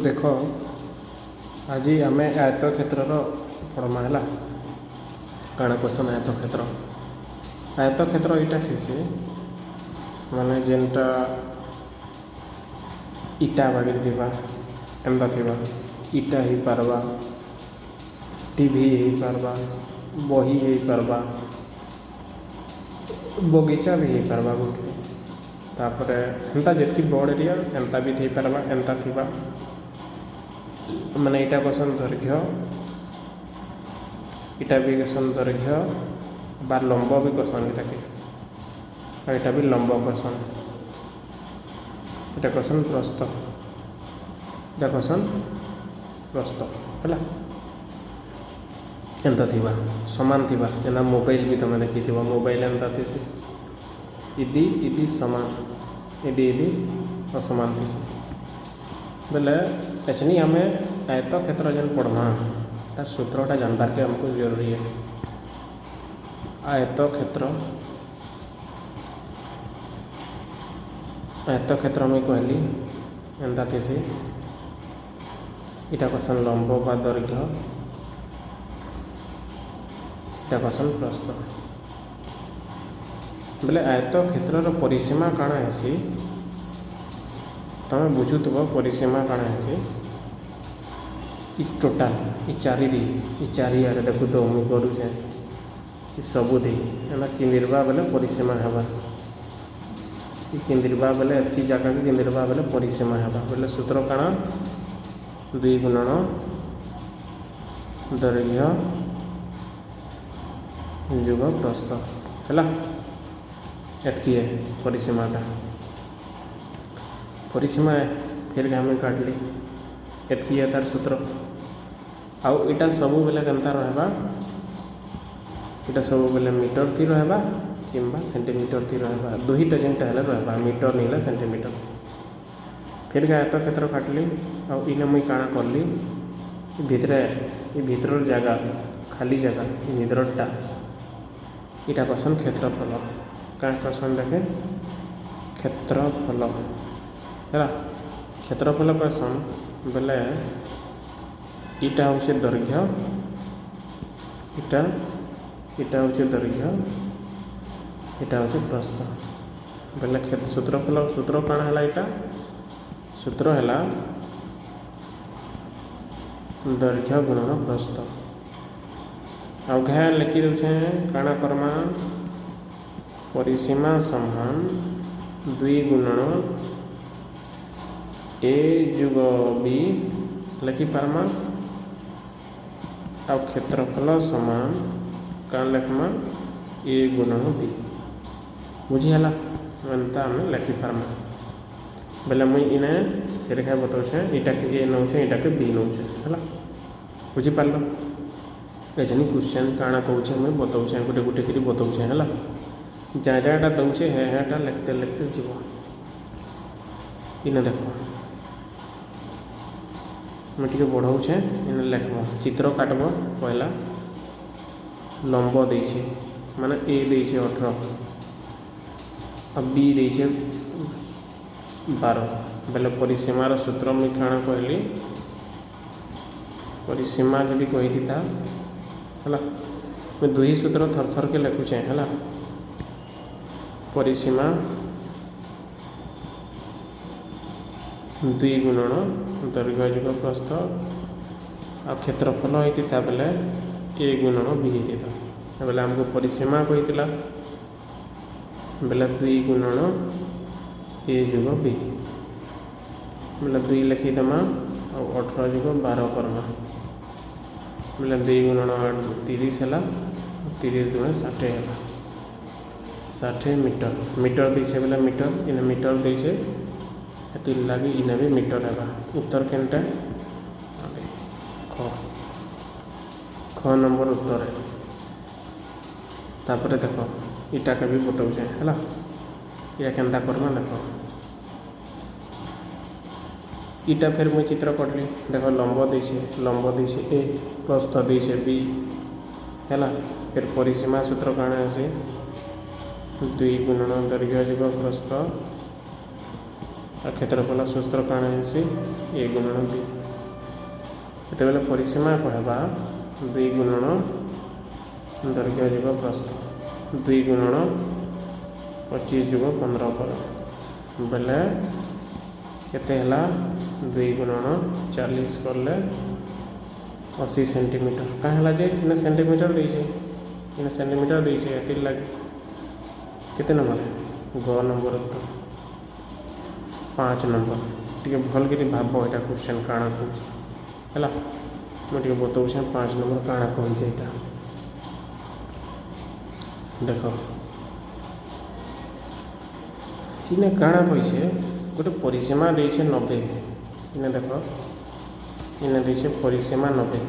देख आज आम आयत क्षेत्र पढ़मा है काण क्वेश्चन आयत क्षेत्र यहाँ थी माने जेनटा इटा बागे थी एमता थी इटा हो पारबा टीवी हो पारबा बही हो पारबा बगीचा भी हो पारबा गोटे तापर एंता जितकी बड़ एरिया एंता भी थी पारबा एंता थी माने इटा क्वेश्चन दैर्घ्य इटा भी क्वेश्चन दैर्घ्य बा लंब भी क्वेश्चन इटा इटा भी लंब क्वेश्चन इटा क्वेश्चन प्रस्थ इटा क्वेश्चन प्रस्थ है एंता थी सामान थी एना मोबाइल भी तुम देखी मोबाइल एंता थी इदी इदी समान इदी इदी असमान थी बोले एचनी आम आयत क्षेत्र जेन पढ़मा तार सूत्रटा जानबार के हमको जरूरी है। आयत क्षेत्र में कहली एंता थी इटा क्वेश्चन लंब बा दैर्घ्य इटा क्वेश्चन प्रस्थ बोले आयत क्षेत्र परिसीमा काण है तुम बुझुव परिसीमा काण है टोटाल चारिआड़े देखु तो मुझे करुचे सबुदी एना किंदिरबा बेले परिसीमा हेबा किंदिरबा बेले एतकी जगह की किंदिरबा बेले परिसीमा हेबा बोले सूत्र काण 2 गुणन दैर्घ्य जुग प्रस्थ है एतकी है परिसीमाटा परिसीमा फिर हमें काटली एतकी है तार सूत्र आउ इटा सबू बेले केनता रहबा इटा सबू बेले मीटर थी रहबा किंबा सेंटीमीटर थी रहबा दुईटा जेनटा हेले रहबा मीटर नहीं सेंटीमीटर फिर आयत क्षेत्र काटली आउ इने मुई काଣା करली भितर जगह खाली जगह भितरटा इटा क्वेश्चन क्षेत्रफल क्या क्वेश्चन देखे क्षेत्रफल है क्षेत्रफल क्वेश्चन बेले इटा हूँ दैर्घ्य इटा हूँ दैर्घ्य इटा हूँ प्रस्थ बेले सूत्रफल सूत्र काण है इटा सूत्र है दैर्घ्य गुणन प्रस्थ आ घे लिखि दे काण करमा परिसीमा समान 2 गुणन ए जुग बी लिखि पारमा आ क्षेत्रफल समान क्या लिखमा ए गुणन बी बुझीगला एंता आम लिखि पारमा बेले मुई इने रेखा बताऊे इटा के ए नौचे इटा के बी नौचे है बुझीपार एजनी क्वेश्चन काଣା कहूँ मुझे बताऊे गोटे गोटे कर बताऊे है जहाँ जहाँटा दौचे है लिखते लिखते जीव इने देख मुझे बढ़ाऊे इन लिखब चित्र काटब पहला लंब देछे माने ए देछे 18 और बी देछे 12 बेले परिसीमार सूत्र मुझे काଣା कहली परिसीमा जदि कही था है मैं 2 सूत्र थर थर के लिखुचे है परिसीमा 2 गुणन दैर्घ्य जुग प्रस्थ आ क्षेत्रफल होता बेले ए गुणन बी होता बेले आमको परिसीमा कही बेले 2 गुणन ए जुग बी बेले 2 लिखिदेमा और 18 जुग 12 करमा बेले 2 गुणन 30 है 30 दुणे 60 है 60 मीटर मीटर देछे बेले मीटर इन मीटर देछे ये लगी इने भी मीटर है उत्तर केनटा ख नंबर उत्तर है तापर देख इटा के भी बताऊे है या केनता करमा देख इटा फिर मुझे चित्र कटली देख लंब देछे ए प्रस्थ देछे बी है फिर परिसीमा सूत्र काण है 2 गुणन दैर्घ्य जुग प्रस्थ क्षेत्रफल सूत्र काण है ए गुणन बी केतेबेले परिसीमा कहबा 2 गुणन दैर्घ्य जुग प्रस्थ 2 गुणन 25 जुग 15 कर बेले केते हला 2 गुणन 40 करले 80 सेंटीमीटर कहाँ जे इन सेंटीमीटर देछे इन सेंटीमीटर देछे एतिर लागे केते नंबर ग नंबर तो 5 नंबर टिके भल के भाव एटा क्वेश्चन काଣା कहूँ है मुझे बताऊँ 5 नंबर काଣା कहूँ यहाँ देख इने काଣା कही गोटे परिसीमा देछे 90 इने देख इने देछे परिसीमा 90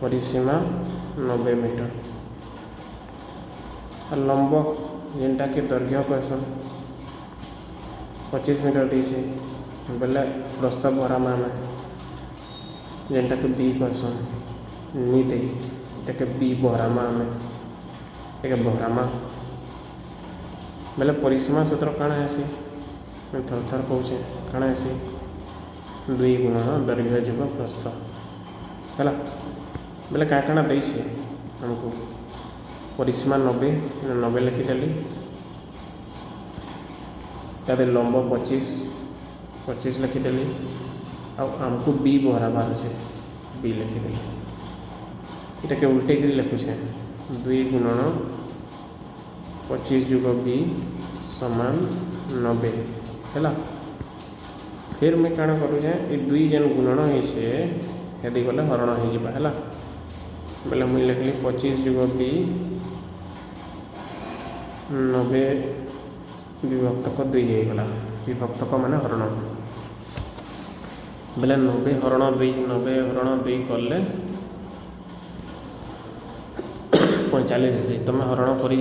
परिसीमा 90 मीटर लंब जेनटा के दैर्घ्य कहसन 25 मीटर देछे बेले प्रस्थ भरामा में जेनटा के बी कहसन नी दे के बी भरामा में एक भरामा बेले परिसीमा सूत्र काଣା आसी थर थर कहूँ काଣା आसी 2 गुणन दैर्घ्य जुग प्रस्थ है बेले क्या काଣା देछे हमको परिसीमा 90 90 लिखिदेली तादे लंब 25 लिखिदेली आमको बी भराबार अच्छे बी लिखिदेली इटा के उल्टे कर लिखुचे 2 गुणन 25 जुग बी समान 90 है फिर मैं काଣା करुचे ये 2 जेन गुणन होइछे यदि गले हरण हो है बेले मुझे लिखली 25 जुग बी 90 विभक्तक 2 होगा विभक्तक माने हरण बेले 90 हरण 2 90 हरण 2 कले 45 तुम हरण कर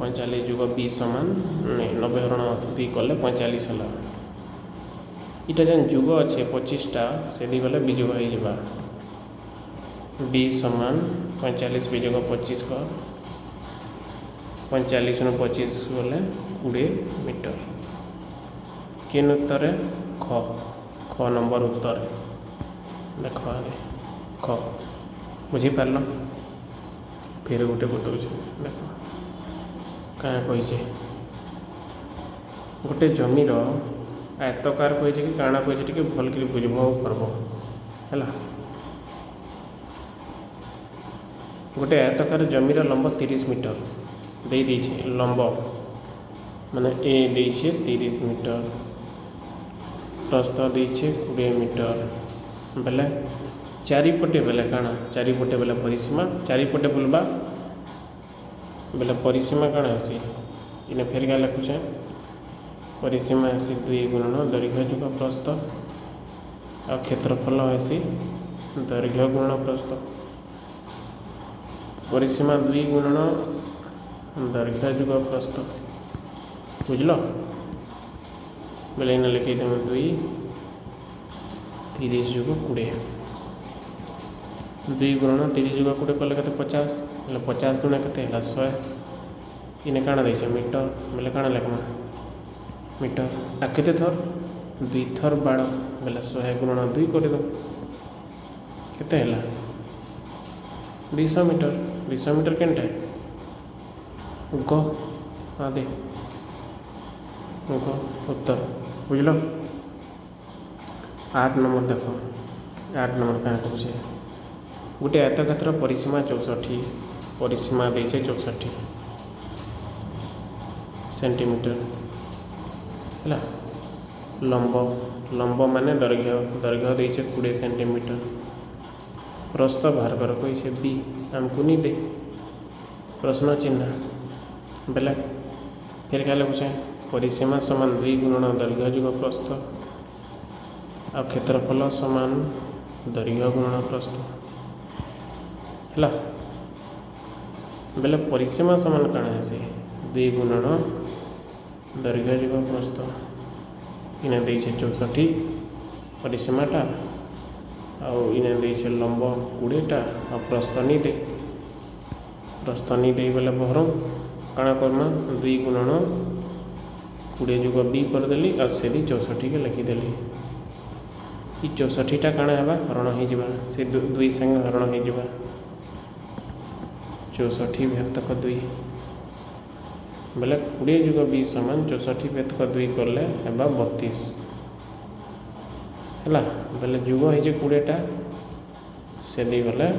45 जुग बी समान 90 हरण 2 कले 45 है इटा जेन जुग अच्छे 25टा से गले बीजुग हो बी समान 45 बीजुग 25 का 45 नु 25 गले 20 मीटर किन उत्तर ख ख नंबर उत्तर देख ख बुझीपार फिर गोटे बताऊँ देख क्या कही गोटे जमीर आयतकार कही कि काଣା कही टे भल कर बुझब करब है गोटे आयतकार जमीर लंब 30 मीटर दे दीछे लंब माने ए देछे 30 मीटर प्रस्थ देछे 20 मीटर बेले चारिपटे बेले काଣା चारिपटे बेले परिसीमा चारिपटे बुलबा बेले परिसीमा काଣା आसी इने फेर क्या लिखुचे परिसीमा आसी 2 गुणन दैर्घ्य जुग प्रस्थ आ क्षेत्रफल आसी दैर्घ्य गुणन प्रस्थ परिसीमा 2 गुणन दैर्घ्य जुग प्रस्थ बुझल बेले इन लिखे 2 30 जुग 20 2 गुणन 30 जुग 20 कले के 50 बोले 50 गुणा के 100 इने काଣା देछे मीटर बोले काଣା लिखमा मीटर आ केते थर 2 थर 12 बोले 100 गुणन 2 कर दो केते हला 200 मीटर केनटा ग हाँ दे ग उत्तर बुझल 8 नंबर देख 8 नंबर क्या कहूँ गोटे आयतक्षेत्र परिसीमा 64 परिसीमा देछे 64 सेंटीमीटर है लंब माने दैर्घ्य देछे 20 सेंटीमीटर प्रस्थ बाहर कर कोई बी आमको नहीं दे प्रश्न चिन्ह बेले फिर क्या लिखुचे परिसीमा समान 2 गुणन दैर्घ्य जुग प्रस्थ आ क्षेत्रफल समान दैर्घ्य गुणन प्रस्थ है बेले परिसीमा समान काଣା आसे 2 गुणन दैर्घ्य जुग प्रस्थ इने देछे 64 परिसीमाटा आने दे लंब 20टा आ प्रस्थ नहीं दे बेले बहरम काଣା करमा 2 गुणन 20 जुग बी करदेली आ से 64 के लिखिदेली ये 64टा काण है हरण हो से दुई संगे हरण हो 64 भेदक 2 बोले 20 जुग 20 समान 64 भेदक 2 कले है 32 है बोले जुग हो 20टा से दी गले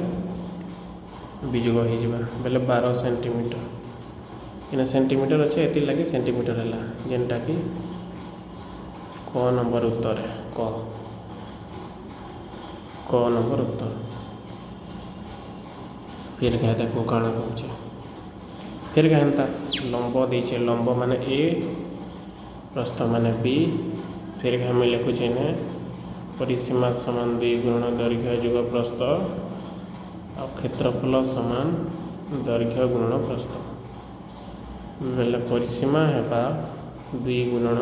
विजुग हो बोले 12 सेंटीमीटर इन सेंटीमीटर अच्छे ये लगे सेंटीमीटर है जेनटा कि क नंबर उत्तर है क नंबर उत्तर फिर क्या देखो काण कौचे फिर क्या लंब दीचे लंब माने ए प्रस्थ माने बी फिर क्या हमें लिखुचे ने परिसीमा समान 2 गुणन दैर्घ्य जुग प्रस्थ और क्षेत्रफल समान दैर्घ्य गुणन प्रस्थ बेले परिसीमा है 2 गुणन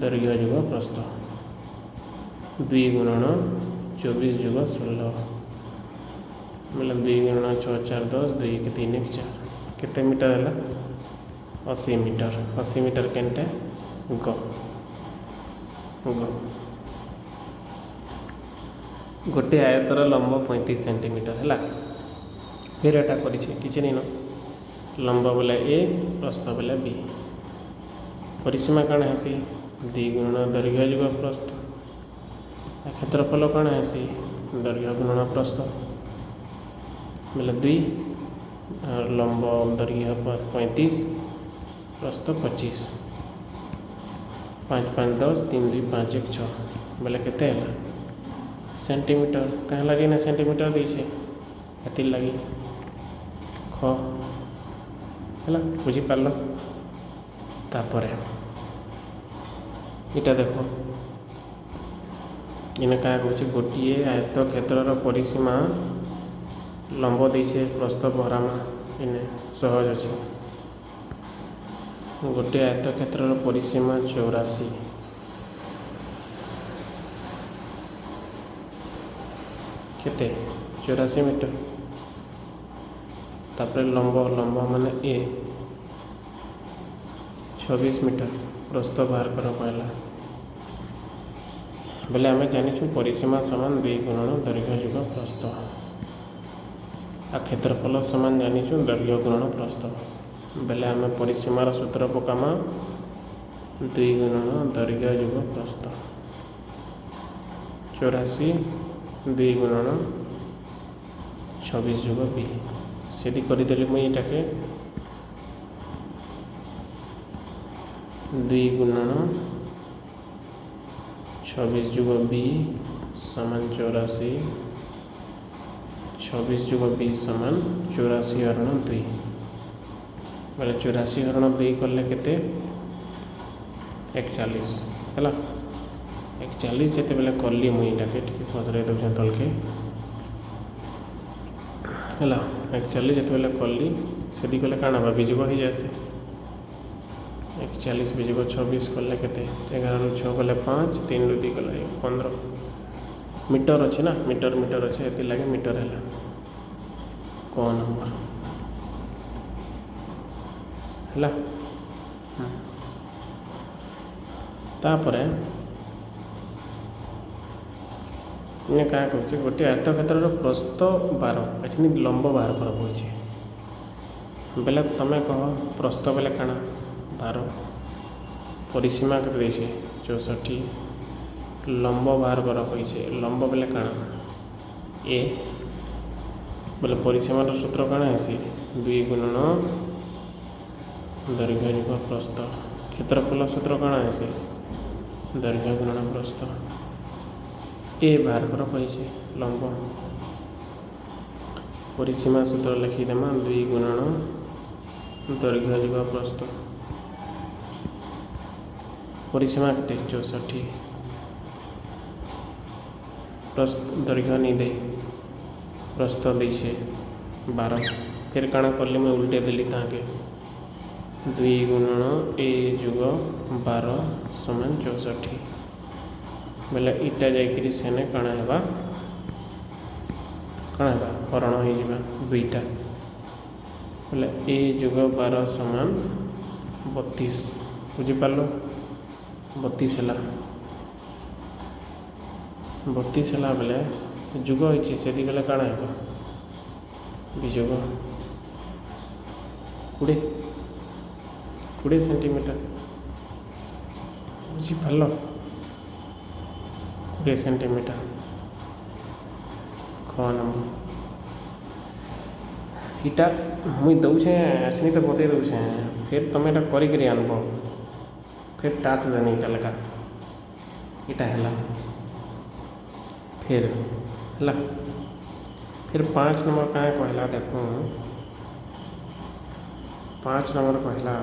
दैर्घ्य जुग प्रस्थ 2 गुणन 24 जुग 16 मतलब 2 गुणन 6 4 10 2 के 3 1 4 केते मीटर है 80 मीटर 80 मीटर केनटे ग गोटे आयतर लंब 35 सेंटीमीटर है फिर एटा कर कि नहीं न लंब बोले ए प्रस्थ बोले बी परिसीमा कण है 2 गुणन दैर्घ्य जुग प्रस्थ क्षेत्रफल कण है दैर्घ्य गुणन प्रस्थ बोले 2 लंब दैर्घ्य 35 प्रस्थ 25 5 5 10 3 2 5 1 6 बोले केते है सेंटीमीटर कहीं लगे ना सेंटीमीटर दीछे ये लगी ख है बुझीपार तापर इटा देखो इन्हें क्या कहे गोटे आयत क्षेत्र परिसीमा लंब दीछे प्रस्थ बहरामा इन्हें सहज अच्छे गोटे आयत क्षेत्र परिसीमा 84 केते 84 मीटर तापर लंब माने ए 26 मीटर प्रस्थ बाहर कर कहला बोले आम जानी परिसीमा समान 2 गुणन दैर्घ्य जुग प्रस्थ आ क्षेत्रफल समान जानी दैर्घ्य गुणन प्रस्थ बोले आम परिसीमार सूत्र पकामा 2 गुणन दैर्घ्य जुग प्रस्थ 84 2 गुणन 26 जुग बी से करदेली मुझे ये 2 गुणन 26 जुग बी समान 84 26 जुग बी समान 84 हरण 2 बोले 84 हरण 2 कले केते 41 है 41 जिते बेले कली मुझे पचर दूसरे तलके है 41 जिते बेले कली से कले काण हम विजुग हो जाए 41 विजुग 26 कले केते 11 ରୁ 6 कले 5 3 ରୁ 2 कले 15 मीटर अच्छे ना मीटर अच्छे ये लगे मीटर है क नंबर है तापर इन्हें क्या कहे गोटे आयत क्षेत्र प्रस्थ 12 अच्छे लंब बाहर कर कहे बेले तुम कह प्रस्थ बेले काण 12 परिसीमा के 64 लंब बाहर कर कही लंब बेले काण ए बोले परिसीमार सूत्र काण है 2 गुणन दैर्घ्य जुग प्रस्थ क्षेत्रफल सूत्र काण है दैर्घ्य गुणन प्रस्थ ए बाहर कर कही लंब परिसीमा सूत्र लिखिदेमा 2 गुणन दैर्घ्य जुग प्रस्थ परिसीमा के 64 प्रस्थ दैर्घ्य नहीं दे प्रस्थ दीछे 12 फिर काण कली मैं उल्टे देली ताके 2 गुणन ए जुग 12 समान 64 बोले इटा जाकरी सेने काण है हरण हो 2टा बोले ए जुग 12 समान 32 बुझीपार 32 है 32 है बेले जुग होती से बेले काण हे विजुग 20 सेंटीमीटर बुझीपार 20 सेंटीमीटर ख नंबर इटा मुई दौचे आसनी तो बते दौचे फिर तुम यहाँ करी आनब फिर टास्क देनी चलका इटा है फिर है फिर 5 नंबर क्या कहला देख 5 नंबर कहला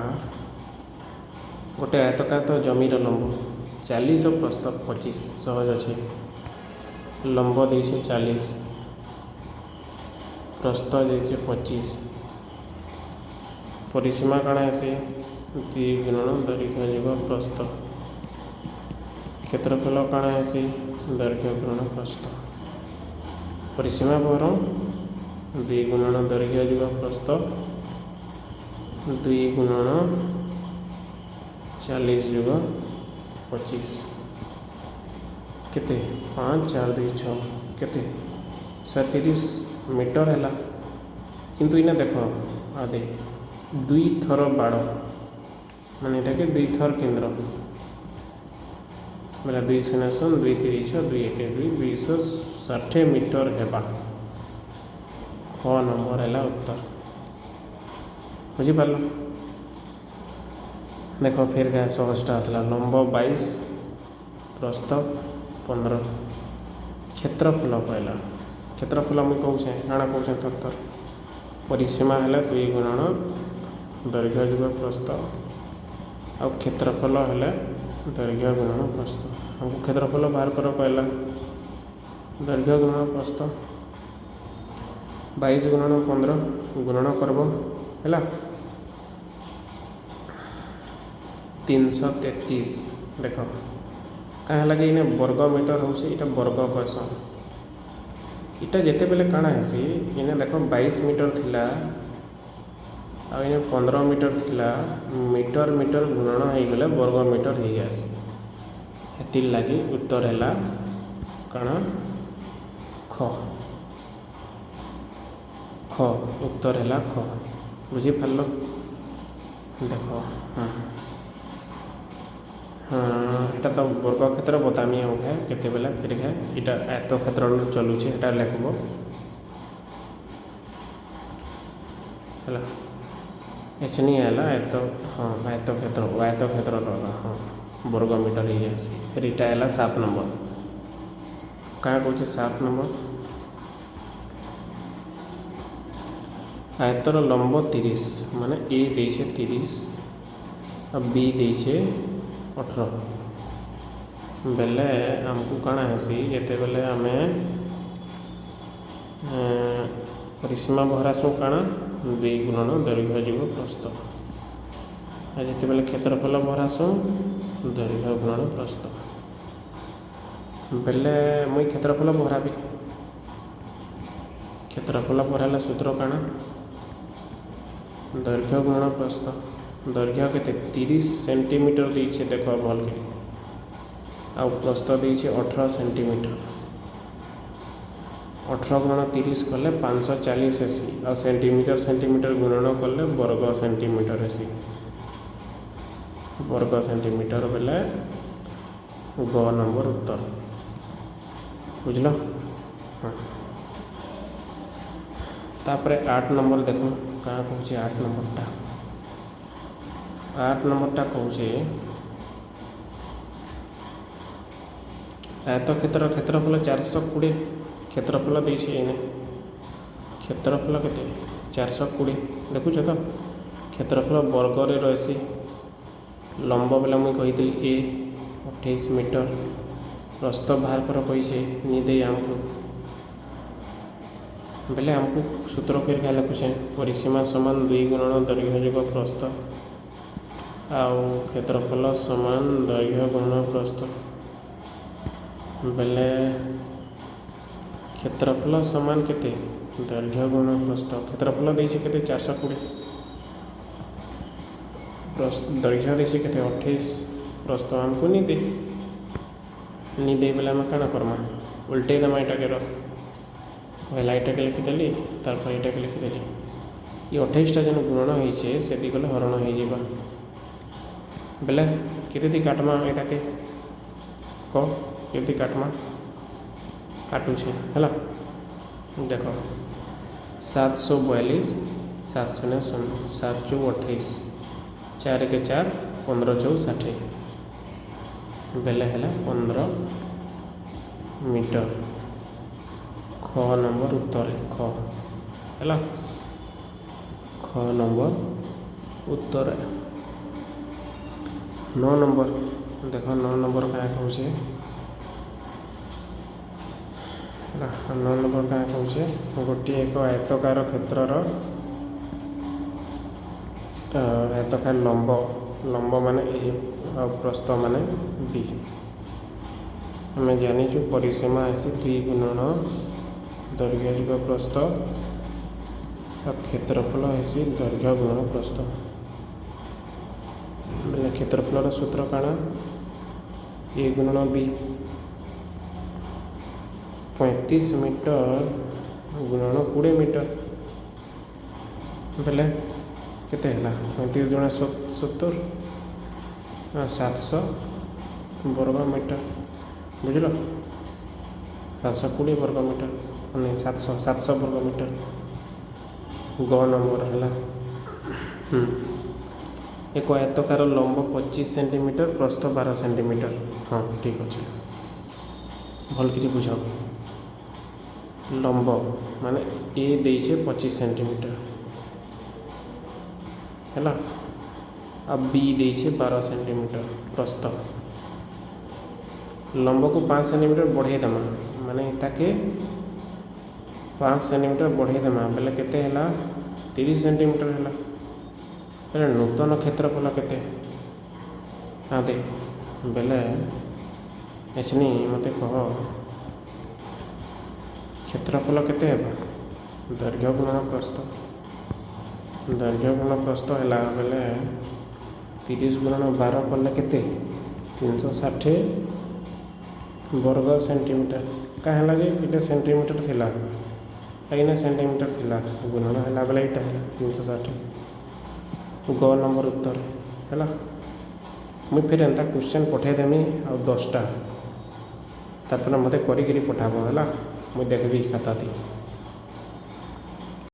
गोटे आयतकार तो जमीर लंब 40 और प्रस्थ 25 सहज अच्छे लंब दे 40 प्रस्थ दे 25 परिसीमा काण आसे 2 गुणन दैर्घ्य जीव प्रस्थ क्षेत्रफल काण आसे दैर्घ्य गुणन प्रस्थ परिसीमा पर 2 गुणन दैर्घ्य जीव प्रस्थ 2 गुणन 40 जुग 25 केते 5 4 2 6 केते 130 मीटर है किंतु इना देख आदे 2 थर बाड़ माने देखे 2 थर केन्द्र बोले 2 0 2 3 6 2 1 2 260 मीटर है ख नंबर है उत्तर बुझीपार देख फिर क्या सहजटा आसला लंब 22 प्रस्थ 15 क्षेत्रफल कहला क्षेत्रफल मुझे कौचे काଣା कौचे थर परिसीमा है 2 गुणन दैर्घ्य जुग प्रस्थ आ क्षेत्रफल है दैर्घ्य गुणन प्रस्थ हमको क्षेत्रफल बाहर कर कहला दैर्घ्य गुणन प्रस्थ 22 गुणन 15 गुणन करब है 333 देख क्या है जे वर्ग मीटर हो वर्ग कहसन इटा जिते बेले काण है इने देख 22 मीटर थिला आ 15 मीटर थिला मीटर मीटर गुणन हो गले वर्ग मीटर हो जासी हेति लगी उत्तर है काण ख ख उत्तर है ख बुझीपार देख हाँ यहाँ तो वर्ग क्षेत्र बतामी हो है केते बेला फिर है यहाँ आयत क्षेत्र चलुचे यहाँ लिखब है एच नहीं है आयत हाँ आयत क्षेत्र हाँ वर्ग मीटर ही जासी फिर यहाँ है 7 नंबर क्या कौन 7 नंबर आयतर लंब 30 माने ए देछे 30 और बी देछे 18 बेले आमको काण हेसी जिते बेले आम परिसीमा भरासु काण 2 गुणन दैर्घ्य जीव प्रस्थ जिते बेले क्षेत्रफल भरासु दैर्घ्य गुणन प्रस्थ बेले मुई क्षेत्रफल भराबी क्षेत्रफल भराला सूत्र काण दैर्घ्य गुणन प्रस्थ दैर्घ्य के 30 सेंटीमीटर देखे देख भल के आ प्रस्थ देखे 18 सेंटीमीटर 18 गुणन 30 कले 540 एसी आ सेंटीमीटर सेंटीमीटर गुणन कले वर्ग सेंटीमीटर एसी वर्ग सेंटीमीटर बेले ग नंबर उत्तर बुझल हाँ तापरे 8 नंबर देखो क्या कौन 8 नंबरटा कौचे आयत क्षेत्रफल 420 क्षेत्रफल देछे इने क्षेत्रफल केते 420 देखुछ तो क्षेत्रफल वर्ग रे रहसी लंब बेला मुई कही ए 28 मीटर प्रस्थ बाहर कर कैसे निदे आमको बेले आमको सूत्र फिर क्या लिखुचे परिसीमा समान 2 गुणन दैर्घ्य जुग प्रस्थ आउ क्षेत्रफल समान दैर्घ्य गुणन प्रस्थ बेले क्षेत्रफल समान केते दैर्घ्य गुणन प्रस्थ क्षेत्रफल देछे केते 420 दैर्घ्य देछे केते 28 प्रस्थ आमको नहीं दे बेले आम काण करमा उल्टे दमा यहाँ के पहला यहाँ के लिखिदेली तार यहाँ के लिखिदेली ये 28टा जो गुणन होइछे से गले हरण हो बेले केते काटमा यहाँ के कह केते काटमा काटुछे है देख 742 7 0 0 7 चौ 28 4 के 4 15 चौ 60 बेले है 15 मीटर ख नंबर उत्तर ख है ख नंबर उत्तर 9 नंबर देख 9 नंबर क्या कहे 9 नंबर क्या कहे गोटे एक आयतकार क्षेत्रर आयतकार लंब लंब माने ए प्रस्थ माने बी आम जानीचु परिसीमा आसी टी गुणन दैर्घ्य जुग प्रस्थ क्षेत्रफल आसी दैर्घ्य गुणन प्रस्थ बोले क्षेत्रफल सूत्र काଣା ए गुणन बी 35 मीटर गुणन 20 मीटर बोले केते हला 35 गुणा 70 700 वर्ग मीटर बुझल 720 वर्ग मीटर नहीं 700 वर्ग मीटर ग नंबर है एक आयतकार लंब 25 सेंटीमीटर प्रस्थ 12 सेंटीमीटर हाँ ठीक अच्छे भलकि बुझ लंब माने ए देइछे 25 सेंटीमीटर है अब बी देइछे 12 सेंटीमीटर प्रस्थ लंब को 5 सेंटीमीटर बढ़े देमा माने ताके 5 सेंटीमीटर बढ़े देमा बेले केते हला 30 सेंटीमीटर हला बेले नूतन क्षेत्रफल केते हाँ दे बेले एछनी मते कह क्षेत्रफल केते हेबा दैर्घ्य गुणन प्रस्थ दैर्घ्य गुणन प्रस्थ है बेले 30 गुणन 12 कले केते 360 वर्ग सेंटीमीटर क्या जे ये सेंटीमीटर थिला कहीं सेंटीमीटर थिला गुणन है बेले यहाँ 360 ग नंबर उत्तर है मुझे फिर एंता क्वेश्चन पठेदेमी आ 10टा तापर मत करी पठाब है मुझे देखबी खाता थी।